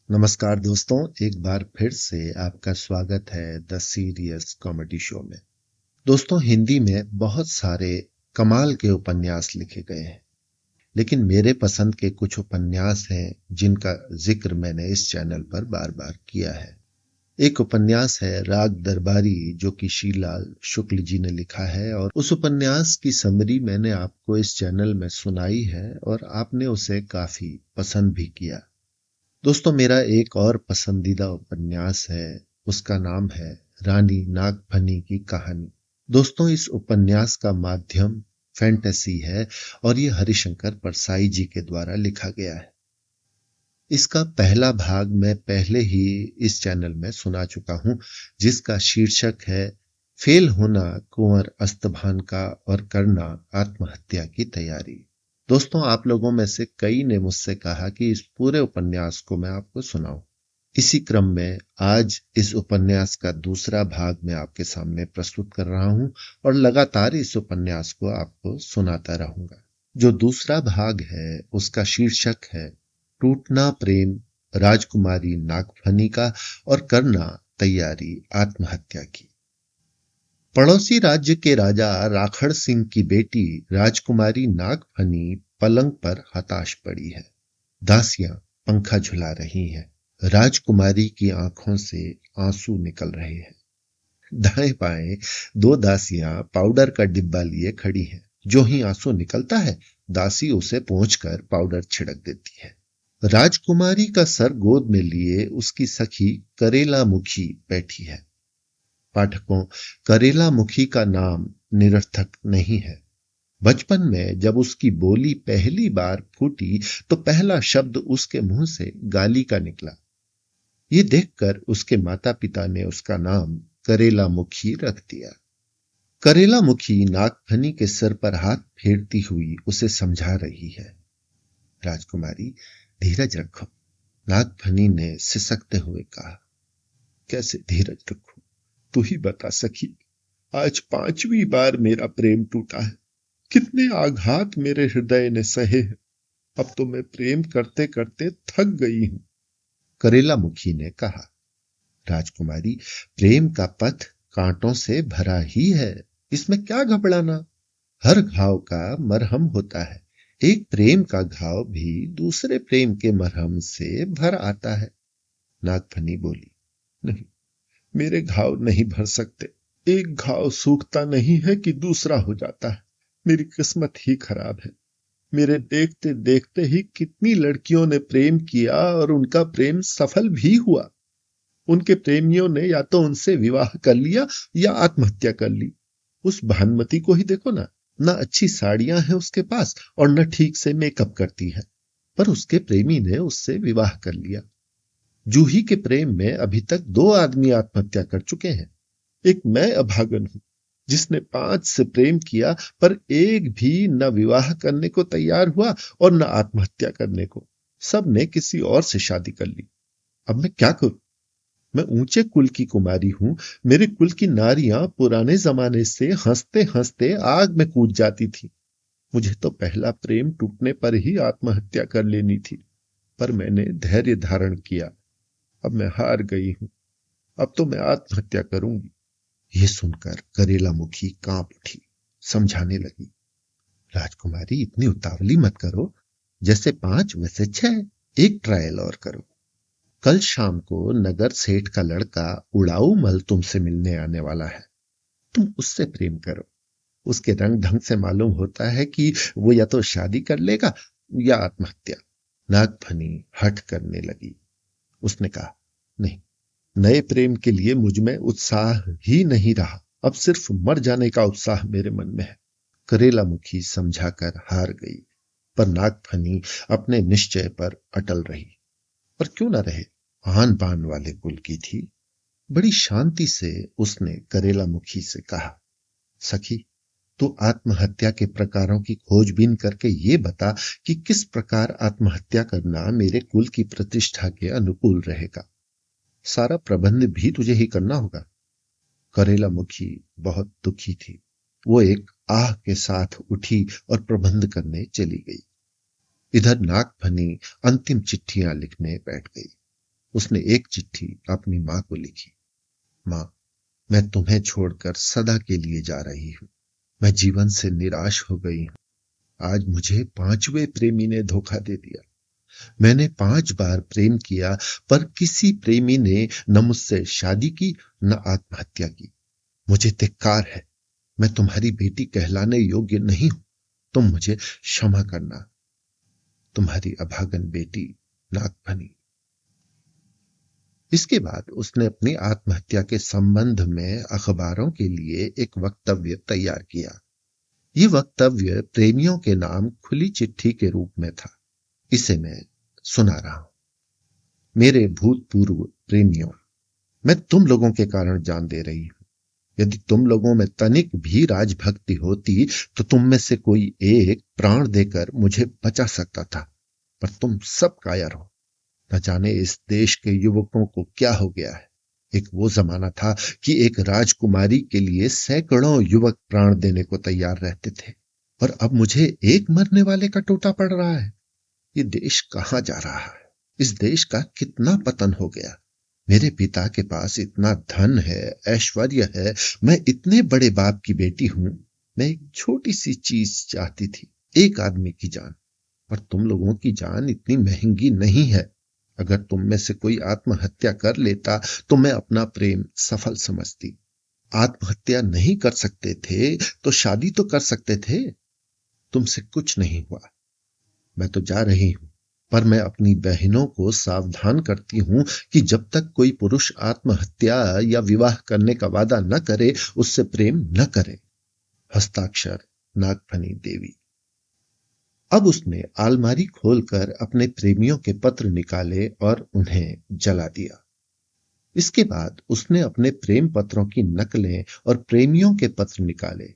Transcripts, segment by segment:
नमस्कार दोस्तों, एक बार फिर से आपका स्वागत है द सीरियस कॉमेडी शो में। दोस्तों, हिंदी में बहुत सारे कमाल के उपन्यास लिखे गए हैं, लेकिन मेरे पसंद के कुछ उपन्यास हैं जिनका जिक्र मैंने इस चैनल पर बार बार किया है। एक उपन्यास है राग दरबारी, जो कि शीलाल शुक्ल जी ने लिखा है, और उस उपन्यास की समरी मैंने आपको इस चैनल में सुनाई है और आपने उसे काफी पसंद भी किया। दोस्तों, मेरा एक और पसंदीदा उपन्यास है, उसका नाम है रानी नागफनी की कहानी। दोस्तों, इस उपन्यास का माध्यम फैंटेसी है और ये हरिशंकर परसाई जी के द्वारा लिखा गया है। इसका पहला भाग मैं पहले ही इस चैनल में सुना चुका हूं, जिसका शीर्षक है फेल होना कुंवर अस्तभान का और करना आत्महत्या की तैयारी। दोस्तों, आप लोगों में से कई ने मुझसे कहा कि इस पूरे उपन्यास को मैं आपको सुनाऊं। इसी क्रम में आज इस उपन्यास का दूसरा भाग मैं आपके सामने प्रस्तुत कर रहा हूं और लगातार इस उपन्यास को आपको सुनाता रहूंगा। जो दूसरा भाग है उसका शीर्षक है टूटना प्रेम राजकुमारी नागफनी का और करना तैयारी आत्महत्या की। पड़ोसी राज्य के राजा राखड़ सिंह की बेटी राजकुमारी नागफनी पलंग पर हताश पड़ी है। दासियां पंखा झुला रही हैं। राजकुमारी की आंखों से आंसू निकल रहे हैं। दाएं बाएं दो दासियां पाउडर का डिब्बा लिए खड़ी हैं। जो ही आंसू निकलता है, दासी उसे पोंछकर पाउडर छिड़क देती है। राजकुमारी का सर गोद में लिए उसकी सखी करेला मुखी बैठी है। पाठकों, करेला मुखी का नाम निरर्थक नहीं है। बचपन में जब उसकी बोली पहली बार फूटी तो पहला शब्द उसके मुंह से गाली का निकला। ये देखकर उसके माता पिता ने उसका नाम करेला मुखी रख दिया। करेला मुखी नागफनी के सिर पर हाथ फेरती हुई उसे समझा रही है। राजकुमारी, धीरज रखो, नागफनी ने सिसकते हुए कहा। कैसे धीरज रखूं? तू ही बता सखी। आज 5वीं बार मेरा प्रेम टूटा है। कितने आघात मेरे हृदय ने सहे हैं। अब तो मैं प्रेम करते करते थक गई हूं, करेला मुखी ने कहा। राजकुमारी, प्रेम का पथ कांटों से भरा ही है, इसमें क्या घबराना। हर घाव का मरहम होता है। एक प्रेम का घाव भी दूसरे प्रेम के मरहम से भर आता है। नागफनी बोली, नहीं, मेरे घाव नहीं भर सकते। एक घाव सूखता नहीं है कि दूसरा हो जाता है। मेरी किस्मत ही खराब है। मेरे देखते देखते ही कितनी लड़कियों ने प्रेम किया और उनका प्रेम सफल भी हुआ। उनके प्रेमियों ने या तो उनसे विवाह कर लिया या आत्महत्या कर ली। उस भानुमति को ही देखो ना, ना अच्छी साड़ियां हैं उसके पास और न ठीक से मेकअप करती है, पर उसके प्रेमी ने उससे विवाह कर लिया। जूही के प्रेम में अभी तक 2 आदमी आत्महत्या कर चुके हैं। एक मैं अभागन हूं, जिसने 5 से प्रेम किया, पर एक भी न विवाह करने को तैयार हुआ और न आत्महत्या करने को। सब ने किसी और से शादी कर ली। अब मैं क्या करूं? मैं ऊंचे कुल की कुमारी हूं। मेरे कुल की नारियां पुराने जमाने से हंसते हंसते आग में कूद जाती थी। मुझे तो पहला प्रेम टूटने पर ही आत्महत्या कर लेनी थी, पर मैंने धैर्य धारण किया। अब मैं हार गई हूं। अब तो मैं आत्महत्या करूंगी। यह सुनकर करेला मुखी कांप उठी, समझाने लगी। राजकुमारी, इतनी उतावली मत करो। जैसे 5 वैसे 6, एक ट्रायल और करो। कल शाम को नगर सेठ का लड़का उड़ाऊ मल तुमसे मिलने आने वाला है। तुम उससे प्रेम करो। उसके रंग ढंग से मालूम होता है कि वो या तो शादी कर लेगा या आत्महत्या। नागफनी हठ करने लगी। उसने कहा, नहीं, नए प्रेम के लिए मुझ में उत्साह ही नहीं रहा। अब सिर्फ मर जाने का उत्साह मेरे मन में है। करेला मुखी समझाकर हार गई, पर नागफनी अपने निश्चय पर अटल रही। पर क्यों न रहे, आन बान वाले कुल की थी। बड़ी शांति से उसने करेला मुखी से कहा, सखी, तू आत्महत्या के प्रकारों की खोजबीन करके ये बता कि किस प्रकार आत्महत्या करना मेरे कुल की प्रतिष्ठा के अनुकूल रहेगा। सारा प्रबंध भी तुझे ही करना होगा। करेला मुखी बहुत दुखी थी। वो एक आह के साथ उठी और प्रबंध करने चली गई। इधर नागफनी अंतिम चिट्ठियां लिखने बैठ गई। उसने एक चिट्ठी अपनी मां को लिखी। मां, मैं तुम्हें छोड़कर सदा के लिए जा रही हूं। मैं जीवन से निराश हो गई हूं। आज मुझे 5वें प्रेमी ने धोखा दे दिया। मैंने 5 बार प्रेम किया, पर किसी प्रेमी ने न मुझसे शादी की न आत्महत्या की। मुझे धिक्कार है। मैं तुम्हारी बेटी कहलाने योग्य नहीं हूं। तुम मुझे क्षमा करना। तुम्हारी अभागन बेटी नागफनी। इसके बाद उसने अपनी आत्महत्या के संबंध में अखबारों के लिए एक वक्तव्य तैयार किया। ये वक्तव्य प्रेमियों के नाम खुली चिट्ठी के रूप में था। इसे मैं सुना रहा हूं। मेरे भूतपूर्व प्रेमियों, मैं तुम लोगों के कारण जान दे रही हूं। यदि तुम लोगों में तनिक भी राजभक्ति होती तो तुम में से कोई एक प्राण देकर मुझे बचा सकता था, पर तुम सब कायर हो। न जाने इस देश के युवकों को क्या हो गया है। एक वो जमाना था कि एक राजकुमारी के लिए सैकड़ों युवक प्राण देने को तैयार रहते थे, और अब मुझे एक मरने वाले का टोटा पड़ रहा है। ये देश कहां जा रहा है? इस देश का कितना पतन हो गया। मेरे पिता के पास इतना धन है, ऐश्वर्य है। मैं इतने बड़े बाप की बेटी हूं। मैं एक छोटी सी चीज चाहती थी, एक आदमी की जान। पर तुम लोगों की जान इतनी महंगी नहीं है। अगर तुम में से कोई आत्महत्या कर लेता तो मैं अपना प्रेम सफल समझती। आत्महत्या नहीं कर सकते थे तो शादी तो कर सकते थे। तुमसे कुछ नहीं हुआ। मैं तो जा रही हूं, पर मैं अपनी बहनों को सावधान करती हूं कि जब तक कोई पुरुष आत्महत्या या विवाह करने का वादा न करे, उससे प्रेम न करे। हस्ताक्षर नागफनी देवी। अब उसने अलमारी खोलकर अपने प्रेमियों के पत्र निकाले और उन्हें जला दिया। इसके बाद उसने अपने प्रेम पत्रों की नकलें और प्रेमियों के पत्र निकाले।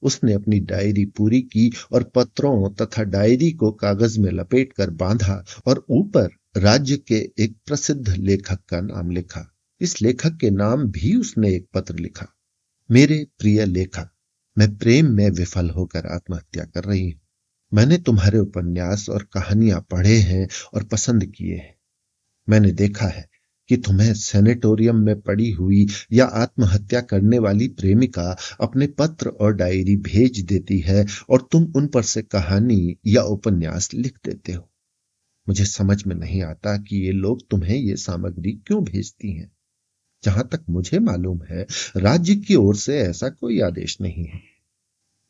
उसने अपनी डायरी पूरी की और पत्रों तथा डायरी को कागज में लपेटकर बांधा और ऊपर राज्य के एक प्रसिद्ध लेखक का नाम लिखा। इस लेखक के नाम भी उसने एक पत्र लिखा। मेरे प्रिय लेखक, मैं प्रेम में विफल होकर आत्महत्या कर रही हूं। मैंने तुम्हारे उपन्यास और कहानियां पढ़े हैं और पसंद किए हैं। मैंने देखा है कि तुम्हें सैनिटोरियम में पड़ी हुई या आत्महत्या करने वाली प्रेमिका अपने पत्र और डायरी भेज देती है और तुम उन पर से कहानी या उपन्यास लिख देते हो। मुझे समझ में नहीं आता कि ये लोग तुम्हें ये सामग्री क्यों भेजती हैं। जहां तक मुझे मालूम है, राज्य की ओर से ऐसा कोई आदेश नहीं है।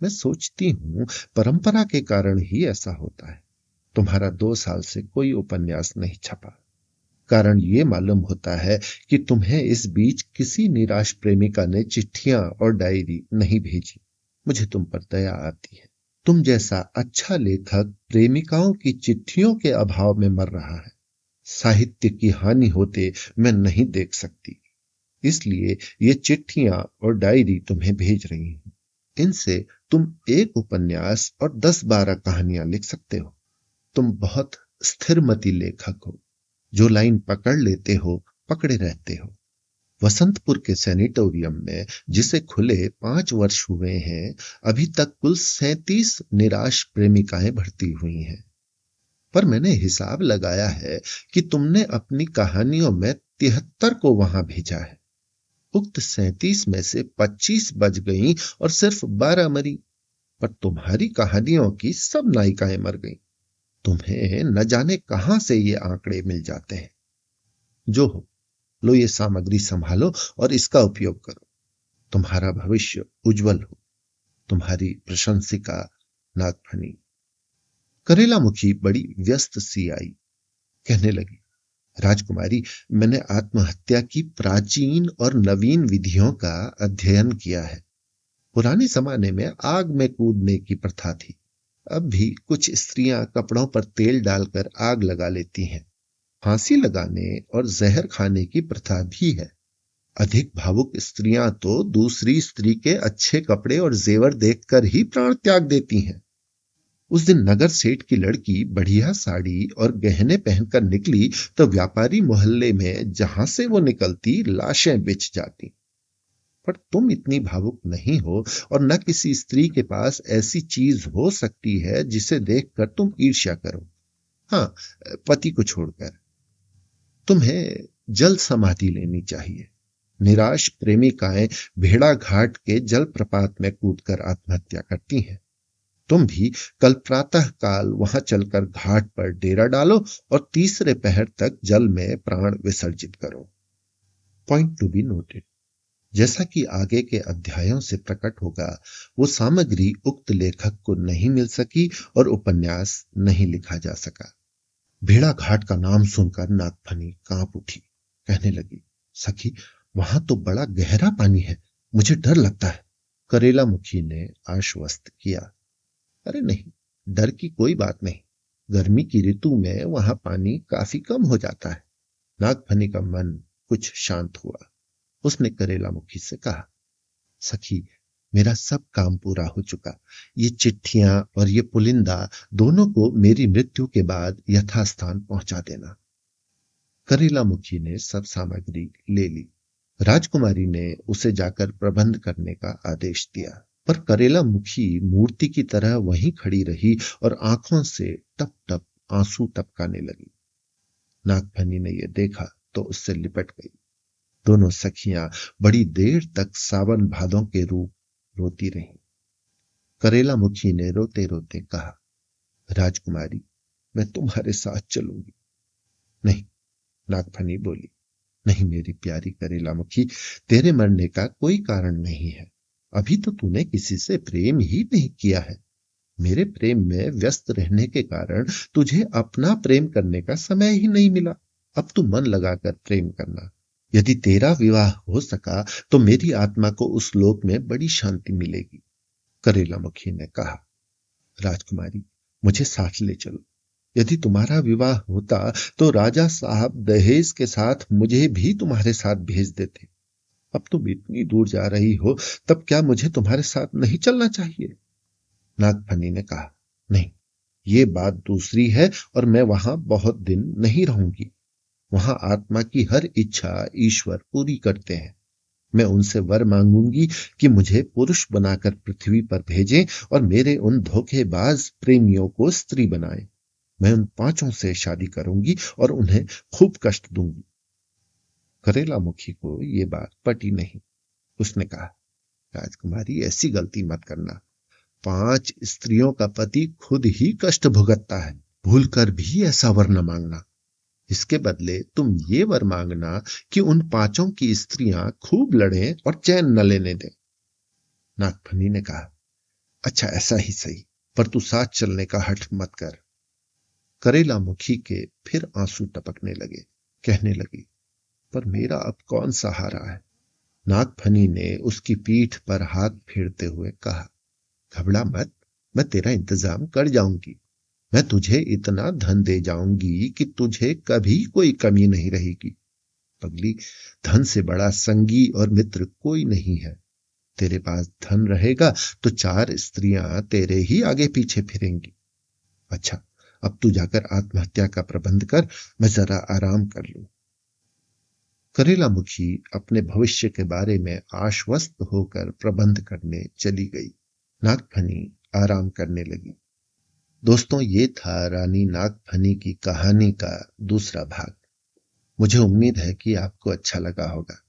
मैं सोचती हूं परंपरा के कारण ही ऐसा होता है। तुम्हारा 2 साल से कोई उपन्यास नहीं छपा। कारण ये मालूम होता है कि तुम्हें इस बीच किसी निराश प्रेमिका ने चिट्ठियां और डायरी नहीं भेजी। मुझे तुम पर दया आती है। तुम जैसा अच्छा लेखक प्रेमिकाओं की चिट्ठियों के अभाव में मर रहा है। साहित्य की हानि होते मैं नहीं देख सकती, इसलिए ये चिट्ठियां और डायरी तुम्हें भेज रही हूं। इनसे तुम एक उपन्यास और 10-12 कहानियां लिख सकते हो। तुम बहुत स्थिरमती लेखक हो। जो लाइन पकड़ लेते हो, पकड़े रहते हो। वसंतपुर के सैनिटोरियम में, जिसे खुले 5 वर्ष हुए हैं, अभी तक कुल 37 निराश प्रेमिकाएं भर्ती हुई हैं। पर मैंने हिसाब लगाया है कि तुमने अपनी कहानियों में 73 को वहां भेजा है। उक्त 37 में से 25 बच गईं और सिर्फ 12 मरी। पर तुम्हारी कहानियों की सब नायिकाएं मर गईं। तुम्हें न जाने कहां से ये आंकड़े मिल जाते हैं। जो हो, लो ये सामग्री संभालो और इसका उपयोग करो। तुम्हारा भविष्य उज्जवल हो। तुम्हारी प्रशंसिका नागफनी। करेला मुखी बड़ी व्यस्त सी आई। कहने लगी, राजकुमारी, मैंने आत्महत्या की प्राचीन और नवीन विधियों का अध्ययन किया है। पुराने जमाने में आग में कूदने की प्रथा थी। अब भी कुछ स्त्रियां कपड़ों पर तेल डालकर आग लगा लेती हैं। फांसी लगाने और जहर खाने की प्रथा भी है। अधिक भावुक स्त्रियां तो दूसरी स्त्री के अच्छे कपड़े और जेवर देखकर ही प्राण त्याग देती हैं। उस दिन नगर सेठ की लड़की बढ़िया साड़ी और गहने पहनकर निकली तो व्यापारी मोहल्ले में जहां से वो निकलती लाशें बिछ जाती। पर तुम इतनी भावुक नहीं हो और न किसी स्त्री के पास ऐसी चीज हो सकती है जिसे देखकर तुम ईर्ष्या करो। हाँ, पति को छोड़कर। तुम्हें जल समाधि लेनी चाहिए। निराश प्रेमिकाएं भेड़ा घाट के जलप्रपात में कूदकर आत्महत्या करती हैं। तुम भी कल प्रातः काल वहां चलकर घाट पर डेरा डालो और तीसरे पहर तक जल में प्राण विसर्जित करो। पॉइंट टू बी नोटेड, जैसा कि आगे के अध्यायों से प्रकट होगा, वो सामग्री उक्त लेखक को नहीं मिल सकी और उपन्यास नहीं लिखा जा सका। भेड़ा घाट का नाम सुनकर नागफनी कांप उठी, कहने लगी, सखी, वहां तो बड़ा गहरा पानी है, मुझे डर लगता है। करेला मुखी ने आश्वस्त किया, अरे नहीं, डर की कोई बात नहीं, गर्मी की ऋतु में वहां पानी काफी कम हो जाता है। नागफनी का मन कुछ शांत हुआ। उसने करेला मुखी से कहा, सखी, मेरा सब काम पूरा हो चुका। ये चिट्ठियां और ये पुलिंदा दोनों को मेरी मृत्यु के बाद यथास्थान पहुंचा देना। करेला मुखी ने सब सामग्री ले ली। राजकुमारी ने उसे जाकर प्रबंध करने का आदेश दिया, पर करेला मुखी मूर्ति की तरह वहीं खड़ी रही और आंखों से टप टप आंसू टपकाने लगी। नागफनी ने यह देखा तो उससे लिपट गई। दोनों सखियां बड़ी देर तक सावन भादों के रूप रोती रहीं। करेला मुखी ने रोते रोते कहा, राजकुमारी, मैं तुम्हारे साथ चलूंगी। नहीं, नागफनी बोली, नहीं मेरी प्यारी करेला मुखी, तेरे मरने का कोई कारण नहीं है। अभी तो तूने किसी से प्रेम ही नहीं किया है। मेरे प्रेम में व्यस्त रहने के कारण तुझे अपना प्रेम करने का समय ही नहीं मिला। अब तू मन लगाकर प्रेम करना। यदि तेरा विवाह हो सका तो मेरी आत्मा को उस लोक में बड़ी शांति मिलेगी। करेला मुखी ने कहा, राजकुमारी, मुझे साथ ले चलो। यदि तुम्हारा विवाह होता तो राजा साहब दहेज के साथ मुझे भी तुम्हारे साथ भेज देते। अब तुम इतनी दूर जा रही हो, तब क्या मुझे तुम्हारे साथ नहीं चलना चाहिए? नागफनी ने कहा, नहीं, ये बात दूसरी है और मैं वहां बहुत दिन नहीं रहूंगी। वहां आत्मा की हर इच्छा ईश्वर पूरी करते हैं। मैं उनसे वर मांगूंगी कि मुझे पुरुष बनाकर पृथ्वी पर भेजें और मेरे उन धोखेबाज प्रेमियों को स्त्री बनाएं। मैं उन पांचों से शादी करूंगी और उन्हें खूब कष्ट दूंगी। करेला मुखी को ये बात पटी नहीं। उसने कहा, राजकुमारी, ऐसी गलती मत करना। 5 स्त्रियों का पति खुद ही कष्ट भुगतता है। भूलकर भी ऐसा वर न मांगना। इसके बदले तुम ये वर मांगना कि उन 5 की स्त्रियां खूब लड़ें और चैन न लेने दें। नागफनी ने कहा, अच्छा ऐसा ही सही, पर तू साथ चलने का हठ मत कर। करेला मुखी के फिर आंसू टपकने लगे। कहने लगी, पर मेरा अब कौन सहारा है? नागफनी ने उसकी पीठ पर हाथ फेरते हुए कहा, घबरा मत, मैं तेरा इंतजाम कर जाऊंगी। मैं तुझे इतना धन दे जाऊंगी कि तुझे कभी कोई कमी नहीं रहेगी। पगली, धन से बड़ा संगी और मित्र कोई नहीं है। तेरे पास धन रहेगा तो 4 स्त्रियां तेरे ही आगे पीछे फिरेंगी। अच्छा, अब तू जाकर आत्महत्या का प्रबंध कर, मैं जरा आराम कर लूं। करेला मुखी अपने भविष्य के बारे में आश्वस्त होकर प्रबंध करने चली गई। नागफनी आराम करने लगी। दोस्तों, ये था रानी नागफनी की कहानी का दूसरा भाग। मुझे उम्मीद है कि आपको अच्छा लगा होगा।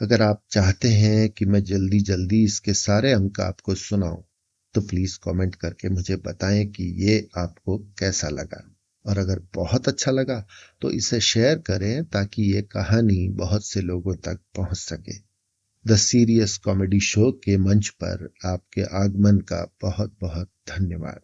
अगर आप चाहते हैं कि मैं जल्दी जल्दी इसके सारे अंक आपको सुनाऊं, तो प्लीज कमेंट करके मुझे बताएं कि ये आपको कैसा लगा। और अगर बहुत अच्छा लगा तो इसे शेयर करें ताकि ये कहानी बहुत से लोगों तक पहुंच सके। द सीरियस कॉमेडी शो के मंच पर आपके आगमन का बहुत बहुत धन्यवाद।